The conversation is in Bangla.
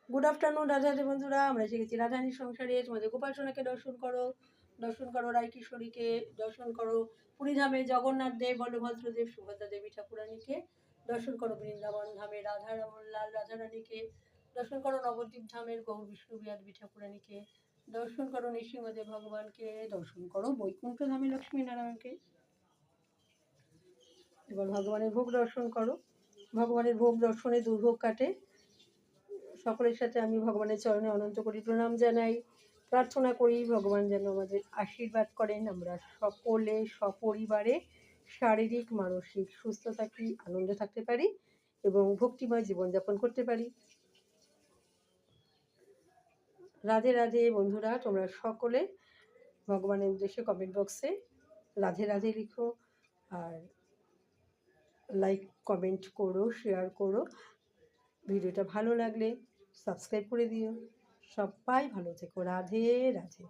গুড আফটারনুন রাধা রাধে বন্ধুরা। আমরা শিখেছি রাধারানীর সংসারে। তোমাদের গোপাল সোনাকে দর্শন করো, দর্শন করো রায় কিশোরীকে, দর্শন করো পুরীধামে জগন্নাথ দেব, বলভদ্রদেব, সুভদ্রা দেবী ঠাকুরানীকে, দর্শন করো বৃন্দাবন ধামে রাধা রমনলাল রাধারানীকে, দর্শন করো নবদ্বীপ ধামের গৌর বিষ্ণু বিহারী ঠাকুরানীকে, দর্শন করো নৃসিংহদেব ভগবানকে, দর্শন করো বৈকুণ্ঠ ধামে লক্ষ্মীনারায়ণকে। এবার ভগবানের ভোগ দর্শন করো। ভগবানের ভোগ দর্শনে দুর্ভোগ কাটে। সকলের সাথে আমি ভগবানের চরণে অনন্ত কোটি প্রণাম জানাই, প্রার্থনা করি ভগবান যেন আমাদের আশীর্বাদ করেন, আমরা সকলে সপরিবারে শারীরিক মানসিক সুস্থ থাকি, আনন্দে থাকতে পারি এবং ভক্তিময় জীবনযাপন করতে পারি। রাধে রাধে বন্ধুরা, তোমরা সকলে ভগবানের উদ্দেশ্যে কমেন্ট বক্সে রাধে রাধে লিখো, আর লাইক কমেন্ট করো, শেয়ার করো। ভিডিওটা ভালো লাগলে সাবস্ক্রাইব করে দিও। সবাই ভালো থেকো। রাধে রাধে।